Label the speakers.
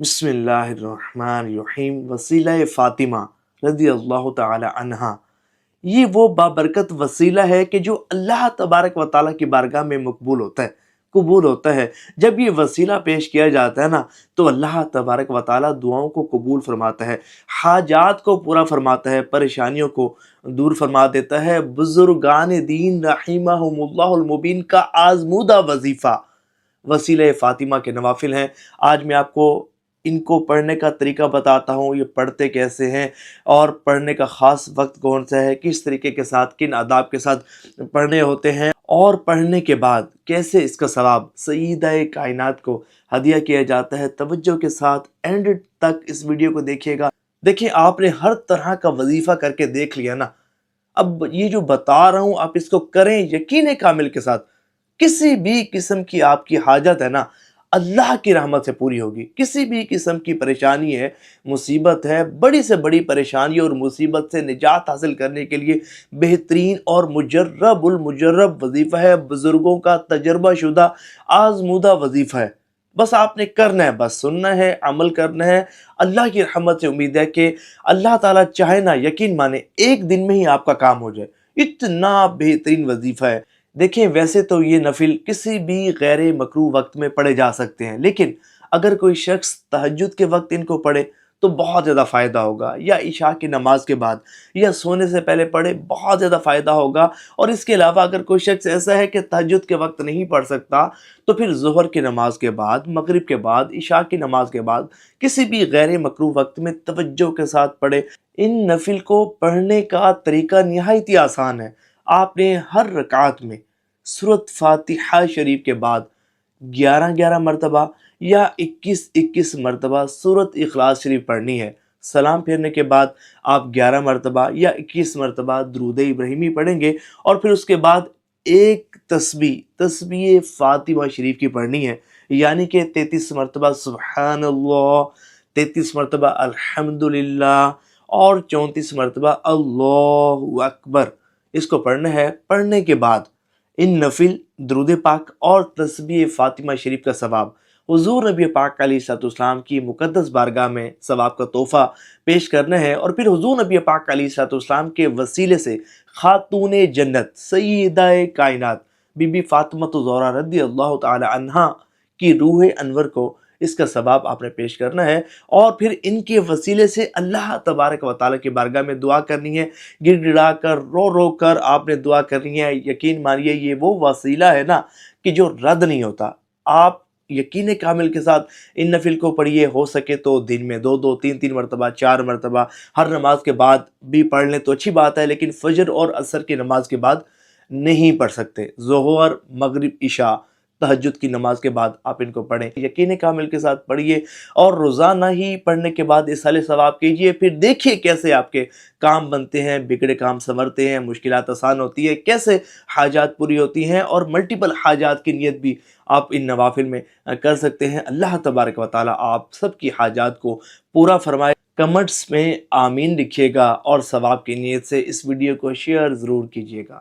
Speaker 1: بسم اللہ الرحمن الرحیم۔ وسیلہ فاطمہ رضی اللہ تعالی عنہا، یہ وہ بابرکت وسیلہ ہے کہ جو اللہ تبارک و تعالیٰ کی بارگاہ میں مقبول ہوتا ہے، قبول ہوتا ہے۔ جب یہ وسیلہ پیش کیا جاتا ہے نا تو اللہ تبارک و تعالیٰ دعاؤں کو قبول فرماتا ہے، حاجات کو پورا فرماتا ہے، پریشانیوں کو دور فرما دیتا ہے۔ بزرگان دین رحمہم اللہ المبین کا آزمودہ وظیفہ وسیلہ فاطمہ کے نوافل ہیں۔ آج میں آپ کو ان کو پڑھنے کا طریقہ بتاتا ہوں، یہ پڑھتے کیسے ہیں اور پڑھنے کا خاص وقت کون سا ہے، کس طریقے کے ساتھ، کن آداب کے ساتھ پڑھنے ہوتے ہیں، اور پڑھنے کے بعد کیسے اس کا ثواب سیدہ کائنات کو ہدیہ کیا جاتا ہے۔ توجہ کے ساتھ اینڈ تک اس ویڈیو کو دیکھیے گا۔ دیکھیں، آپ نے ہر طرح کا وظیفہ کر کے دیکھ لیا نا، اب یہ جو بتا رہا ہوں آپ اس کو کریں یقین کامل کے ساتھ، کسی بھی قسم کی آپ کی حاجت ہے نا اللہ کی رحمت سے پوری ہوگی۔ کسی بھی قسم کی پریشانی ہے، مصیبت ہے، بڑی سے بڑی پریشانی اور مصیبت سے نجات حاصل کرنے کے لیے بہترین اور مجرب المجرب وظیفہ ہے، بزرگوں کا تجربہ شدہ آزمودہ وظیفہ ہے۔ بس آپ نے کرنا ہے، بس سننا ہے، عمل کرنا ہے۔ اللہ کی رحمت سے امید ہے کہ اللہ تعالیٰ چاہے نا، یقین مانے ایک دن میں ہی آپ کا کام ہو جائے۔ اتنا بہترین وظیفہ ہے۔ دیکھیں، ویسے تو یہ نفل کسی بھی غیر مکروہ وقت میں پڑھے جا سکتے ہیں، لیکن اگر کوئی شخص تہجد کے وقت ان کو پڑھے تو بہت زیادہ فائدہ ہوگا، یا عشاء کی نماز کے بعد یا سونے سے پہلے پڑھے بہت زیادہ فائدہ ہوگا۔ اور اس کے علاوہ اگر کوئی شخص ایسا ہے کہ تہجد کے وقت نہیں پڑھ سکتا تو پھر ظہر کی نماز کے بعد، مغرب کے بعد، عشاء کی نماز کے بعد کسی بھی غیر مکروہ وقت میں توجہ کے ساتھ پڑھے۔ ان نفل کو پڑھنے کا طریقہ نہایت ہی آسان ہے۔ آپ نے ہر رکعت میں سورۃ فاتحہ شریف کے بعد 11 مرتبہ یا 21 مرتبہ سورۃ اخلاص شریف پڑھنی ہے۔ سلام پھیرنے کے بعد آپ 11 مرتبہ یا 21 مرتبہ درود ابراہیمی پڑھیں گے، اور پھر اس کے بعد ایک تسبیح فاطمہ شریف کی پڑھنی ہے، یعنی کہ 33 مرتبہ سبحان اللہ، 33 مرتبہ الحمدللہ اور 34 مرتبہ اللہ اکبر۔ اس کو پڑھنا ہے۔ پڑھنے کے بعد ان نفل درود پاک اور تسبیح فاطمہ شریف کا ثواب حضور نبی پاک علیہ الصلوۃ والسلام کی مقدس بارگاہ میں ثواب کا تحفہ پیش کرنا ہے، اور پھر حضور نبی پاک علیہ الصلوۃ والسلام کے وسیلے سے خاتون جنت سیدہ کائنات بی بی فاطمہ الزہرا رضی اللہ تعالی عنہا کی روح انور کو اس کا ثواب آپ نے پیش کرنا ہے، اور پھر ان کے وسیلے سے اللہ تبارک و تعالیٰ کی بارگاہ میں دعا کرنی ہے، گڑ گڑا کر، رو رو کر آپ نے دعا کرنی ہے۔ یقین مانیے یہ وہ وسیلہ ہے نا کہ جو رد نہیں ہوتا۔ آپ یقین کامل کے ساتھ ان نفل کو پڑھیے، ہو سکے تو دن میں 2 3 مرتبہ، 4 مرتبہ، ہر نماز کے بعد بھی پڑھ لیں تو اچھی بات ہے، لیکن فجر اور عصر کی نماز کے بعد نہیں پڑھ سکتے۔ ظہر، مغرب، عشاء، تہجد کی نماز کے بعد آپ ان کو پڑھیں، یقین کامل کے ساتھ پڑھیے، اور روزانہ ہی پڑھنے کے بعد اصالہ ثواب کیجیے۔ پھر دیکھیے کیسے آپ کے کام بنتے ہیں، بگڑے کام سنورتے ہیں، مشکلات آسان ہوتی ہے، کیسے حاجات پوری ہوتی ہیں، اور ملٹیپل حاجات کی نیت بھی آپ ان نوافل میں کر سکتے ہیں۔ اللہ تبارک و تعالیٰ آپ سب کی حاجات کو پورا فرمائے۔ کمنٹس میں آمین لکھیے گا، اور ثواب کی نیت سے اس ویڈیو کو شیئر ضرور کیجیے گا۔